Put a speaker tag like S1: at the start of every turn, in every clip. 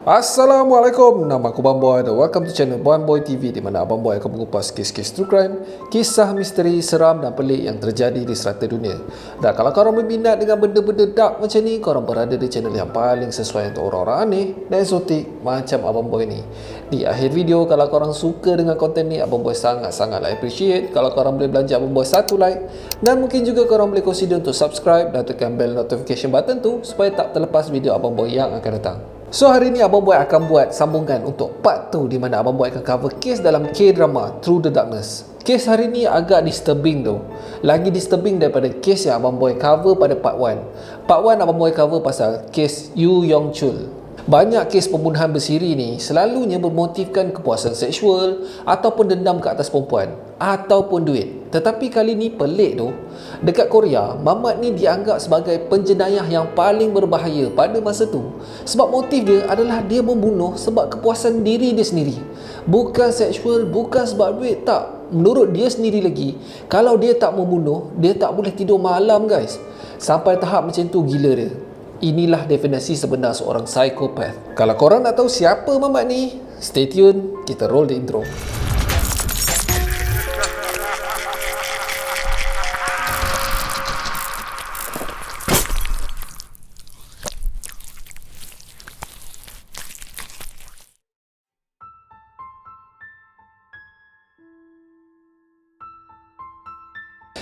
S1: Assalamualaikum, nama aku Bamboy dan welcome to channel Bamboy TV di mana Abang Boy akan mengupas kes-kes true crime, kisah misteri, seram dan pelik yang terjadi di serata dunia. Dan kalau korang berminat dengan benda-benda dark macam ni, korang berada di channel yang paling sesuai untuk orang-orang aneh dan eksotik macam Abang Boy ni. Di akhir video, kalau korang suka dengan konten ni, Abang Boy sangat-sangat appreciate kalau korang boleh belanja Abang Boy satu like, dan mungkin juga korang boleh consider untuk subscribe dan tekan bell notification button tu supaya tak terlepas video Abang Boy yang akan datang. So hari ni Abang Boy akan buat sambungan untuk part 2 di mana Abang Boy akan cover kes dalam K-drama Through the Darkness. Kes hari ni agak disturbing tu. Lagi disturbing daripada kes yang Abang Boy cover pada part 1. Part 1 Abang Boy cover pasal kes Yoo Yong Chul. Banyak kes pembunuhan bersiri ni selalunya bermotifkan kepuasan seksual ataupun dendam ke atas perempuan ataupun duit. Tetapi kali ni pelik tu. Dekat Korea, Mamat ni dianggap sebagai penjenayah yang paling berbahaya pada masa tu. Sebab motif dia adalah dia membunuh sebab kepuasan diri dia sendiri. Bukan seksual, bukan sebab duit, tak. Menurut dia sendiri lagi, kalau dia tak membunuh, dia tak boleh tidur malam guys. Sampai tahap macam tu gila dia. Inilah definisi sebenar seorang psikopat. Kalau korang nak tahu siapa Mamat ni, stay tune, kita roll the intro.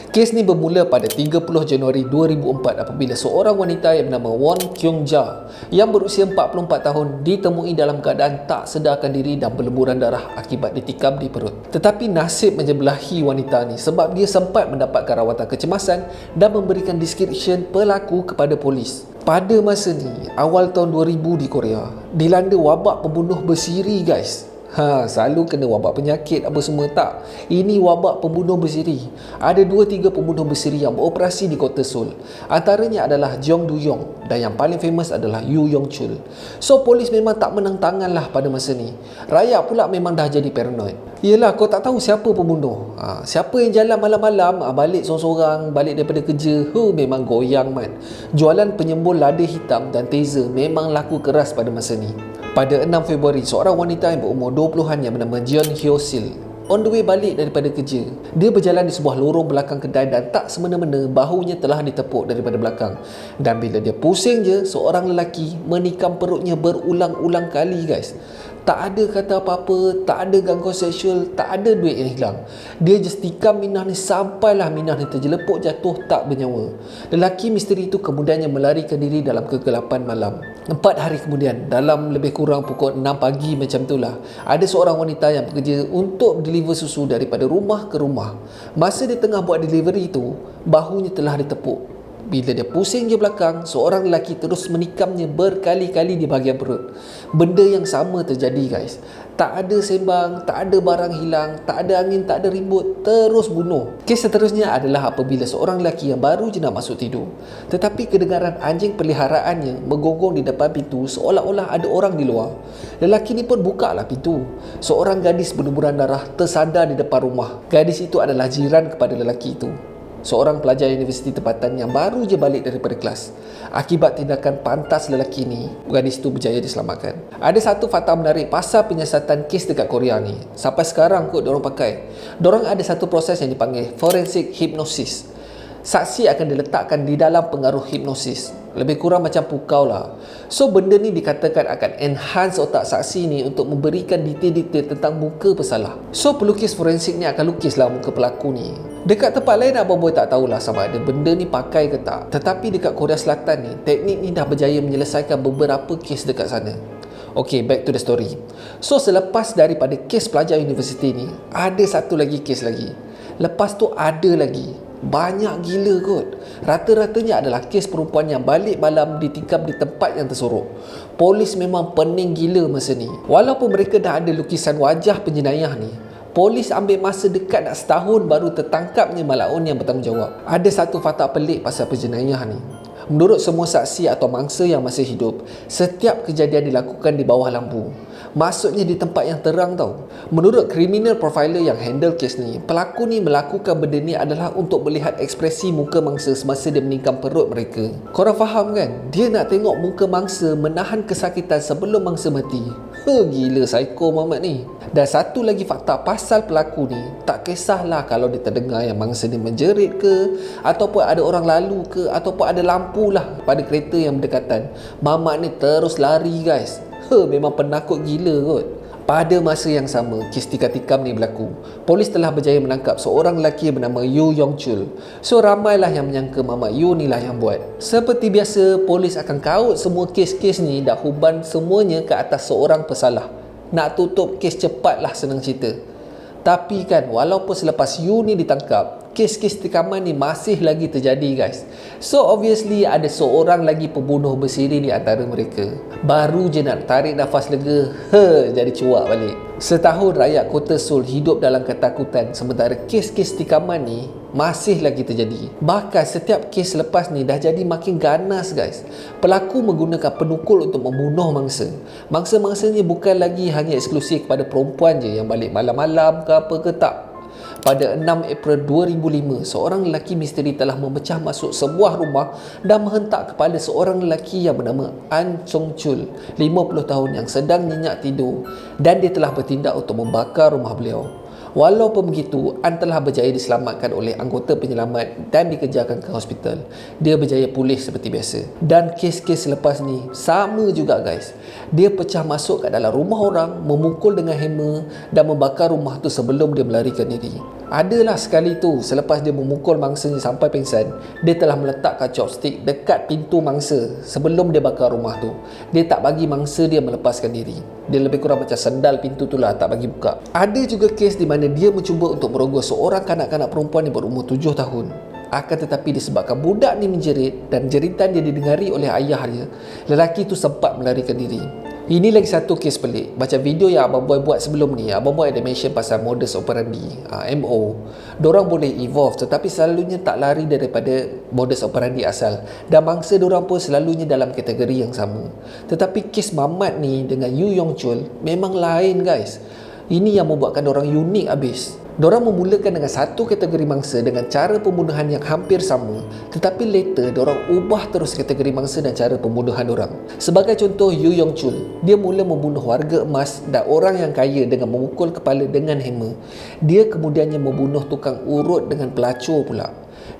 S1: Kes ni bermula pada 30 Januari 2004 apabila seorang wanita yang bernama Won Kyung Ja yang berusia 44 tahun ditemui dalam keadaan tak sedarkan diri dan berlemburan darah akibat ditikam di perut. Tetapi nasib menyebelahi wanita ni sebab dia sempat mendapatkan rawatan kecemasan dan memberikan description pelaku kepada polis. Pada masa ni, awal tahun 2000 di Korea, dilanda wabak pembunuh bersiri guys. Selalu kena wabak penyakit apa semua, tak. Ini wabak pembunuh bersiri. Ada 2-3 pembunuh bersiri yang beroperasi di kota Seoul. Antaranya adalah Jeong Do-yong dan yang paling famous adalah Yoo Yong Chul. So polis memang tak menang tangan lah pada masa ni. Rakyat pula memang dah jadi paranoid. Yelah, kau tak tahu siapa pembunuh. Siapa yang jalan malam-malam balik sorang-sorang, balik daripada kerja, memang goyang man. Jualan penyembul lada hitam dan taser memang laku keras pada masa ni. Pada 6 Februari, seorang wanita yang berumur 20-an yang bernama Jeon Hyo Sil on the way balik daripada kerja. Dia berjalan di sebuah lorong belakang kedai dan tak semena-mena bahunya telah ditepuk daripada belakang. Dan bila dia pusing je, seorang lelaki menikam perutnya berulang-ulang kali guys. Tak ada kata apa-apa, tak ada gangguan seksual, tak ada duit yang hilang. Dia just tikam Minah ni sampailah Minah ni terjelepuk jatuh tak bernyawa. Lelaki misteri itu kemudiannya melarikan diri dalam kegelapan malam. 4 hari kemudian, dalam lebih kurang pukul 6 pagi macam itulah, ada seorang wanita yang bekerja untuk deliver susu daripada rumah ke rumah. Masa dia tengah buat delivery itu, bahunya telah ditepuk. Bila dia pusing je belakang, seorang lelaki terus menikamnya berkali-kali di bahagian perut. Benda yang sama terjadi guys. Tak ada sembang, tak ada barang hilang, tak ada angin, tak ada ribut, terus bunuh. Kes seterusnya adalah apabila seorang lelaki yang baru je nak masuk tidur, tetapi kedengaran anjing peliharaannya menggonggong di depan pintu seolah-olah ada orang di luar. Lelaki ni pun bukalah pintu. Seorang gadis berlumuran darah tersadar di depan rumah. Gadis itu adalah jiran kepada lelaki itu, seorang pelajar universiti tempatan yang baru je balik daripada kelas. Akibat tindakan pantas lelaki ni, gadis tu berjaya diselamatkan. Ada satu fakta menarik pasal penyiasatan kes dekat Korea ni. Sampai sekarang kot diorang pakai. Diorang ada satu proses yang dipanggil forensic hypnosis. Saksi akan diletakkan di dalam pengaruh hipnosis. Lebih kurang macam pukau lah. So benda ni dikatakan akan enhance otak saksi ni untuk memberikan detail-detail tentang muka pesalah. So pelukis forensik ni akan lukislah muka pelaku ni. Dekat tempat lain Abang Boy tak tahulah sama ada benda ni pakai ke tak. Tetapi dekat Korea Selatan ni, teknik ni dah berjaya menyelesaikan beberapa kes dekat sana. Okay, back to the story. So selepas daripada kes pelajar universiti ni, ada satu lagi kes lagi. Lepas tu ada lagi. Banyak gila kot. Rata-ratanya adalah kes perempuan yang balik malam ditikam di tempat yang tersorok. Polis memang pening gila masa ni. Walaupun mereka dah ada lukisan wajah penjenayah ni, polis ambil masa dekat nak setahun baru tertangkapnya malaun yang bertanggungjawab. Ada satu fakta pelik pasal penjenayah ni. Menurut semua saksi atau mangsa yang masih hidup, setiap kejadian dilakukan di bawah lampu. Maksudnya di tempat yang terang tau. Menurut criminal profiler yang handle kes ni, pelaku ni melakukan benda ni adalah untuk melihat ekspresi muka mangsa semasa dia menikam perut mereka. Korang faham kan? Dia nak tengok muka mangsa menahan kesakitan sebelum mangsa mati. Gila psycho Muhammad ni. Dan satu lagi fakta pasal pelaku ni, tak kisahlah kalau dia terdengar yang mangsa ni menjerit ke, ataupun ada orang lalu ke, ataupun ada lampu lah pada kereta yang berdekatan, Mamat ni terus lari guys. Memang penakut gila kot. Pada masa yang sama, kes tikam ni berlaku. Polis telah berjaya menangkap seorang lelaki bernama Yu Yong Chul. So ramailah yang menyangka Mamat Yu ni lah yang buat. Seperti biasa, polis akan kaut semua kes-kes ni dan huban semuanya ke atas seorang pesalah. Nak tutup kes cepat lah senang cerita. Tapi kan, walaupun selepas Yu ni ditangkap, kes-kes tikaman ni masih lagi terjadi guys. So obviously ada seorang lagi pembunuh bersiri di antara mereka. Baru je nak tarik nafas lega, jadi cuak balik. Setahun rakyat kota Seoul hidup dalam ketakutan, sementara kes-kes tikaman ni masih lagi terjadi. Bahkan setiap kes lepas ni dah jadi makin ganas guys. Pelaku menggunakan penukul untuk membunuh mangsa. Mangsa-mangsanya bukan lagi hanya eksklusif kepada perempuan je yang balik malam-malam ke apa ke, tak. Pada 6 April 2005, seorang lelaki misteri telah memecah masuk sebuah rumah dan menghentak kepala seorang lelaki yang bernama An Chong Chul, 50 tahun, yang sedang nyenyak tidur, dan dia telah bertindak untuk membakar rumah beliau. Walaupun begitu, An telah berjaya diselamatkan oleh anggota penyelamat dan dikejarkan ke hospital. Dia berjaya pulih seperti biasa. Dan kes-kes selepas ni sama juga guys. Dia pecah masuk kat dalam rumah orang, memukul dengan hammer dan membakar rumah tu sebelum dia melarikan diri. Adalah sekali tu, selepas dia memukul mangsanya sampai pingsan, dia telah meletakkan chopstick dekat pintu mangsa sebelum dia bakar rumah tu. Dia tak bagi mangsa dia melepaskan diri. Dia lebih kurang macam sendal pintu tu lah, tak bagi buka. Ada juga kes di mana dia mencuba untuk merogoh seorang kanak-kanak perempuan yang berumur 7 tahun. Akan tetapi disebabkan budak ni menjerit dan jeritan dia didengari oleh ayah dia, lelaki tu sempat melarikan diri. Ini lagi satu kes pelik. Macam video yang Abang Boy buat sebelum ni, Abang Boy ada mention pasal modus operandi, MO. Diorang boleh evolve tetapi selalunya tak lari daripada modus operandi asal, dan mangsa diorang pun selalunya dalam kategori yang sama. Tetapi kes Mamat ni dengan Yu Yong Chul memang lain guys. Ini yang membuatkan diorang unik habis. Diorang memulakan dengan satu kategori mangsa dengan cara pembunuhan yang hampir sama, tetapi later diorang ubah terus kategori mangsa dan cara pembunuhan diorang. Sebagai contoh, Yu Yong Chul, dia mula membunuh warga emas dan orang yang kaya dengan memukul kepala dengan hammer. Dia kemudiannya membunuh tukang urut dengan pelacur pula.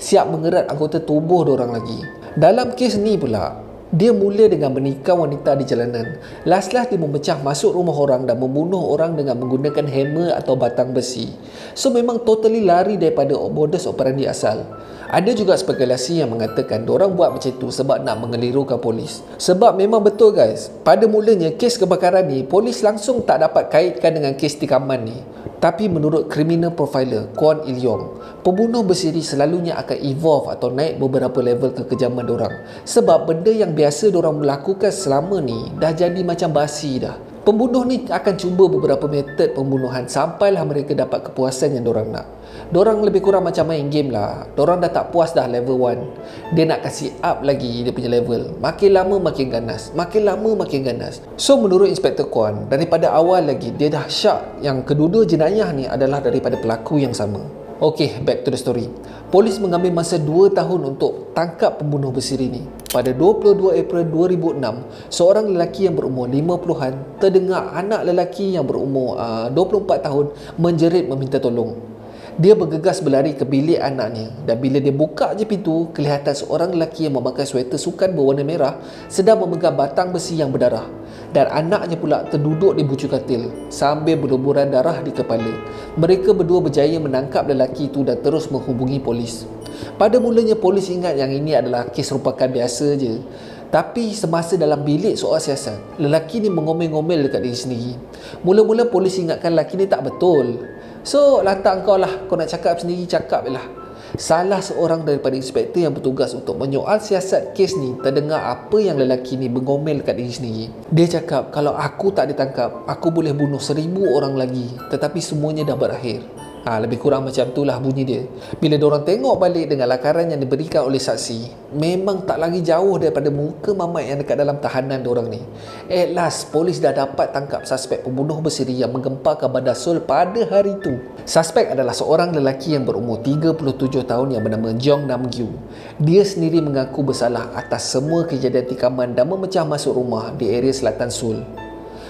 S1: Siap mengerat anggota tubuh diorang lagi. Dalam kes ni pula, dia mula dengan menikam wanita di jalanan. Last-last dia memecah masuk rumah orang dan membunuh orang dengan menggunakan hammer atau batang besi. So memang totally lari daripada modus operandi asal. Ada juga spekulasi yang mengatakan diorang buat macam tu sebab nak mengelirukan polis. Sebab memang betul guys, pada mulanya kes kebakaran ni polis langsung tak dapat kaitkan dengan kes tikaman ni. Tapi menurut criminal profiler Kwon Il Yong, pembunuh bersiri selalunya akan evolve atau naik beberapa level kekejaman diorang. Sebab benda yang biasa diorang melakukan selama ni dah jadi macam basi dah. Pembunuh ni akan cuba beberapa metod pembunuhan sampailah mereka dapat kepuasan yang diorang nak. Diorang lebih kurang macam main game lah. Diorang dah tak puas dah level 1. Dia nak kasih up lagi dia punya level. Makin lama makin ganas. Makin lama makin ganas. So menurut Inspektor Kwon, daripada awal lagi dia dah syak yang kedua-dua jenayah ni adalah daripada pelaku yang sama. Okay, back to the story. Polis mengambil masa 2 tahun untuk tangkap pembunuh bersiri ni. Pada 22 April 2006, seorang lelaki yang berumur 50-an terdengar anak lelaki yang berumur 24 tahun menjerit meminta tolong. Dia bergegas berlari ke bilik anaknya, dan bila dia buka je pintu, kelihatan seorang lelaki yang memakai sweater sukan berwarna merah sedang memegang batang besi yang berdarah, dan anaknya pula terduduk di bucu katil sambil berlumuran darah di kepala. Mereka berdua berjaya menangkap lelaki itu dan terus menghubungi polis. Pada mulanya polis ingat yang ini adalah kes rupakan biasa je. Tapi semasa dalam bilik soal siasat, lelaki ni mengomel-ngomel dekat diri sendiri. Mula-mula polis ingatkan lelaki ni tak betul. So, lantak kau lah, kau nak cakap sendiri, cakap je lah. Salah seorang daripada inspektor yang bertugas untuk menyoal siasat kes ni terdengar apa yang lelaki ni mengomel dekat diri sendiri. Dia cakap, kalau aku tak ditangkap, aku boleh bunuh 1000 orang lagi, tetapi semuanya dah berakhir. Lebih kurang macam itulah bunyi dia. Bila diorang tengok balik dengan lakaran yang diberikan oleh saksi, memang tak lagi jauh daripada muka mamat yang dekat dalam tahanan diorang ni. At last, polis dah dapat tangkap suspek pembunuh bersiri yang menggemparkan Bandar Seoul pada hari itu. Suspek adalah seorang lelaki yang berumur 37 tahun yang bernama Jeong Nam-gyu. Dia sendiri mengaku bersalah atas semua kejadian tikaman dan memecah masuk rumah di area selatan Seoul.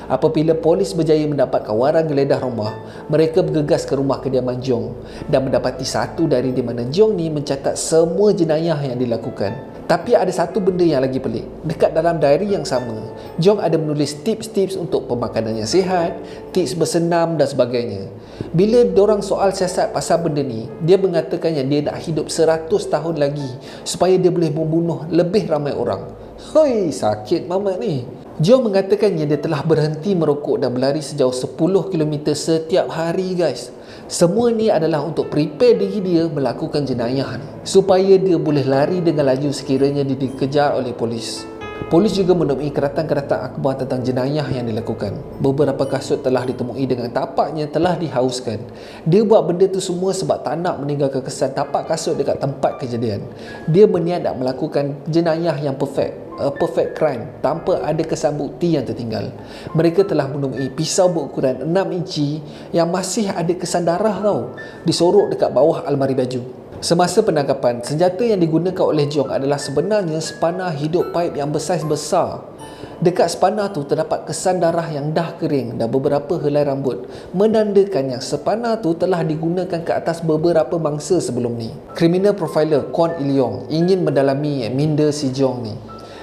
S1: Apabila polis berjaya mendapatkan waran geledah rumah, mereka bergegas ke rumah kediaman Jeong dan mendapati satu dari di mana Jeong ni mencatat semua jenayah yang dilakukan. Tapi ada satu benda yang lagi pelik. Dekat dalam diary yang sama, Jeong ada menulis tips-tips untuk pemakanan yang sihat, tips bersenam dan sebagainya. Bila diorang soal siasat pasal benda ni, dia mengatakan yang dia nak hidup 100 tahun lagi supaya dia boleh membunuh lebih ramai orang. Hoi, sakit mamat ni. Jeong mengatakan yang dia telah berhenti merokok dan berlari sejauh 10 km setiap hari guys. Semua ni adalah untuk prepare diri dia melakukan jenayah ni, supaya dia boleh lari dengan laju sekiranya dia dikejar oleh polis. Polis juga menemui keratan-keratan akhbar tentang jenayah yang dilakukan. Beberapa kasut telah ditemui dengan tapaknya telah dihauskan. Dia buat benda tu semua sebab tak nak meninggalkan kesan tapak kasut dekat tempat kejadian. Dia berniat nak melakukan jenayah yang perfect crime tanpa ada kesan bukti yang tertinggal. Mereka telah menemui pisau berukuran 6 inci yang masih ada kesan darah tau, disorok dekat bawah almari baju. Semasa penangkapan, senjata yang digunakan oleh Jeong adalah sebenarnya spana hidup paip yang bersaiz besar. Dekat spana tu terdapat kesan darah yang dah kering dan beberapa helai rambut, menandakan yang spana tu telah digunakan ke atas beberapa mangsa sebelum ni. Criminal profiler Kwon Il-yong ingin mendalami minda si Jeong ni.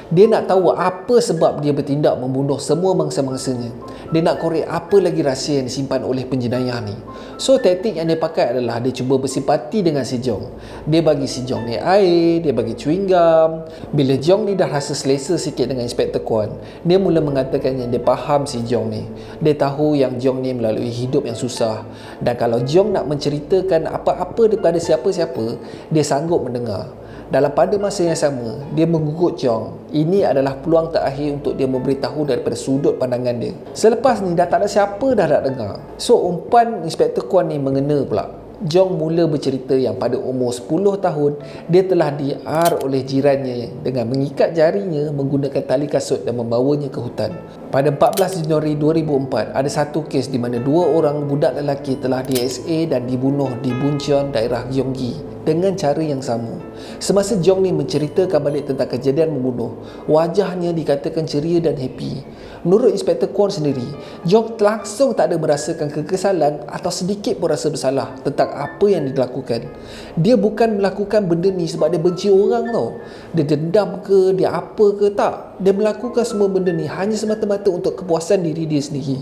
S1: Dia nak tahu apa sebab dia bertindak membunuh semua mangsa-mangsanya. Dia nak korek apa lagi rahsia yang disimpan oleh penjenayah ni. So taktik yang dia pakai adalah dia cuba bersimpati dengan si Jeong. Dia bagi si Jeong ni air, dia bagi chewing gum. Bila Jeong ni dah rasa selesa sikit dengan Inspektor Kwon, dia mula mengatakan yang dia faham si Jeong ni. Dia tahu yang Jeong ni melalui hidup yang susah, dan kalau Jeong nak menceritakan apa-apa daripada siapa-siapa, dia sanggup mendengar. Dalam pada masa yang sama, dia menggugut Jeong. Ini adalah peluang terakhir untuk dia memberitahu daripada sudut pandangan dia. Selepas ni dah tak ada siapa dah nak dengar. So umpan Inspektor Kwon ni mengena pula. Jeong mula bercerita yang pada umur 10 tahun dia telah diar oleh jirannya dengan mengikat jarinya menggunakan tali kasut dan membawanya ke hutan. Pada 14 Januari 2004, ada satu kes di mana 2 orang budak lelaki telah di-SA dan dibunuh di Buncheon, daerah Gyeonggi dengan cara yang sama. Semasa Jeong ni menceritakan balik tentang kejadian membunuh, wajahnya dikatakan ceria dan happy. Menurut Inspektor Kwon sendiri, Jeong langsung tak ada merasakan kekesalan atau sedikit pun rasa bersalah tentang apa yang dilakukan. Dia bukan melakukan benda ni sebab dia benci orang tau. Dia dendam ke, dia apa ke, tak. Dia melakukan semua benda ni hanya semata-mata untuk kepuasan diri dia sendiri.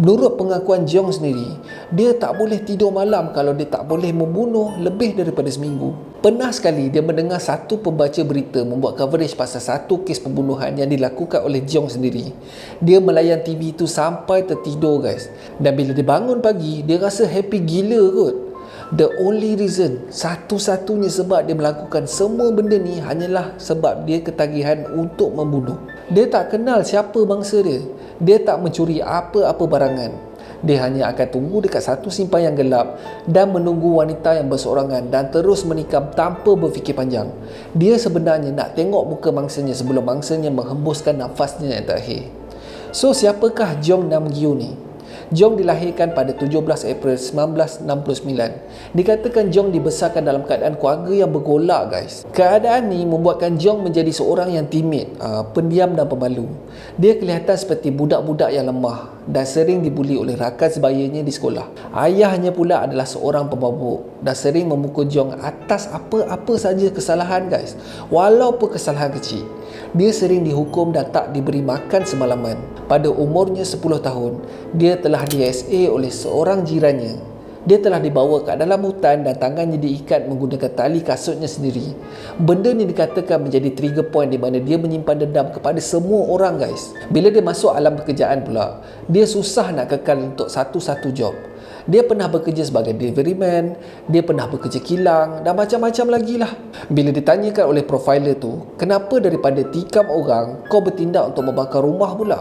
S1: Menurut pengakuan Jeong sendiri, dia tak boleh tidur malam kalau dia tak boleh membunuh lebih daripada seminggu. Pernah sekali dia mendengar satu pembaca berita membuat coverage pasal satu kes pembunuhan yang dilakukan oleh Jeong sendiri. Dia melayan TV tu sampai tertidur guys. Dan bila dia bangun pagi, dia rasa happy gila kot. The only reason, satu-satunya sebab dia melakukan semua benda ni hanyalah sebab dia ketagihan untuk membunuh. Dia tak kenal siapa bangsa dia. Dia tak mencuri apa-apa barangan. Dia hanya akan tunggu dekat satu simpan yang gelap dan menunggu wanita yang berseorangan dan terus menikam tanpa berfikir panjang. Dia sebenarnya nak tengok muka mangsanya sebelum mangsanya menghembuskan nafasnya yang terakhir. So siapakah Jeong Nam-gyu ni? Jeong dilahirkan pada 17 April 1969. Dikatakan Jeong dibesarkan dalam keadaan keluarga yang bergolak guys. Keadaan ni membuatkan Jeong menjadi seorang yang timid, pendiam dan pemalu. Dia kelihatan seperti budak-budak yang lemah dan sering dibuli oleh rakan sebayanya di sekolah. Ayahnya pula adalah seorang pemabuk dan sering memukul Jeong atas apa-apa saja kesalahan guys, walaupun kesalahan kecil. Dia sering dihukum dan tak diberi makan semalaman. Pada umurnya 10 tahun, dia telah di-SA oleh seorang jirannya. Dia telah dibawa ke dalam hutan dan tangannya diikat menggunakan tali kasutnya sendiri. Benda ni dikatakan menjadi trigger point di mana dia menyimpan dendam kepada semua orang guys. Bila dia masuk alam pekerjaan pula, dia susah nak kekal untuk satu-satu job. Dia pernah bekerja sebagai delivery man, dia pernah bekerja kilang dan macam-macam lagi lah. Bila ditanyakan oleh profiler tu, kenapa daripada tikam orang, kau bertindak untuk membakar rumah pula?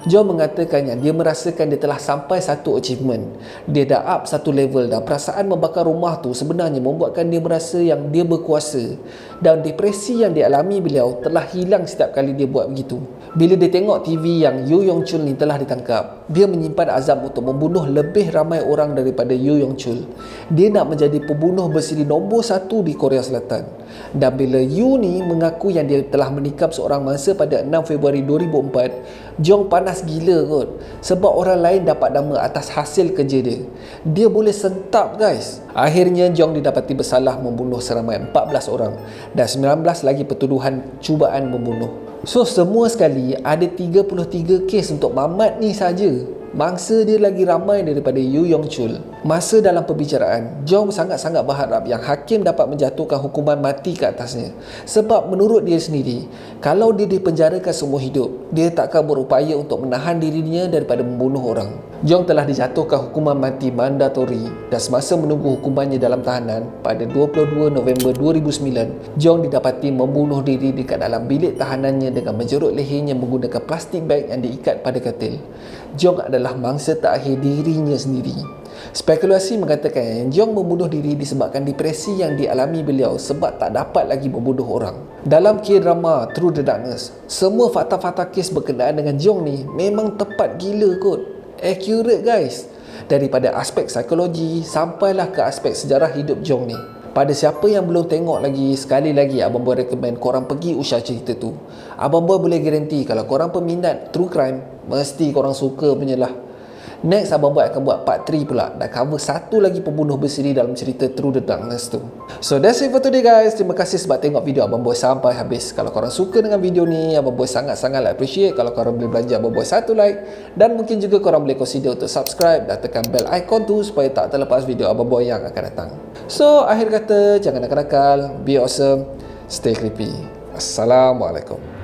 S1: John mengatakan yang dia merasakan dia telah sampai satu achievement. Dia dah up satu level dan perasaan membakar rumah tu sebenarnya membuatkan dia merasa yang dia berkuasa. Dan depresi yang dialami beliau telah hilang setiap kali dia buat begitu. Bila dia tengok TV yang Yoo Yong Chul ni telah ditangkap, dia menyimpan azam untuk membunuh lebih ramai orang daripada Yoo Yong Chul. Dia nak menjadi pembunuh bersiri nombor 1 di Korea Selatan. Dan bila Yoo ni mengaku yang dia telah menikam seorang mangsa pada 6 Februari 2004, Jong panas gila kot. Sebab orang lain dapat nama atas hasil kerja dia. Dia boleh sentap guys. Akhirnya Jong didapati bersalah membunuh seramai 14 orang dan 19 lagi pertuduhan cubaan membunuh. So semua sekali ada 33 kes untuk Mamat ni saja. Mangsa dia lagi ramai daripada Yoo Yong Chul. Masa dalam perbicaraan, Jong sangat-sangat berharap yang hakim dapat menjatuhkan hukuman mati ke atasnya. Sebab menurut dia sendiri, kalau dia dipenjarakan seumur hidup, dia takkan berupaya untuk menahan dirinya daripada membunuh orang. Jong telah dijatuhkan hukuman mati mandatori dan semasa menunggu hukumannya dalam tahanan pada 22 November 2009, Jong didapati membunuh diri dekat dalam bilik tahanannya dengan menjerut lehernya menggunakan plastik bag yang diikat pada katil. Jong adalah mangsa terakhir dirinya sendiri. Spekulasi mengatakan yang Jong membunuh diri disebabkan depresi yang dialami beliau sebab tak dapat lagi membunuh orang. Dalam K-drama Through the Darkness, semua fakta-fakta kes berkenaan dengan Jong ni memang tepat gila kot. Accurate guys. Daripada aspek psikologi sampailah ke aspek sejarah hidup Jong ni. Pada siapa yang belum tengok lagi, sekali lagi Abang Boy recommend korang pergi usah cerita tu. Abang Boy boleh garanti kalau korang peminat true crime, mesti korang suka punya lah. Next Abang Boy akan buat part 3 pula dan cover satu lagi pembunuh bersiri dalam cerita Through the Darkness tu. So that's it for today guys. Terima kasih sebab tengok video Abang Boy sampai habis. Kalau korang suka dengan video ni, Abang Boy sangat-sangat appreciate kalau korang boleh belanja Abang Boy satu like. Dan mungkin juga korang boleh consider untuk subscribe dan tekan bell icon tu supaya tak terlepas video Abang Boy yang akan datang. So akhir kata, jangan nakal-nakal, be awesome, stay creepy. Assalamualaikum.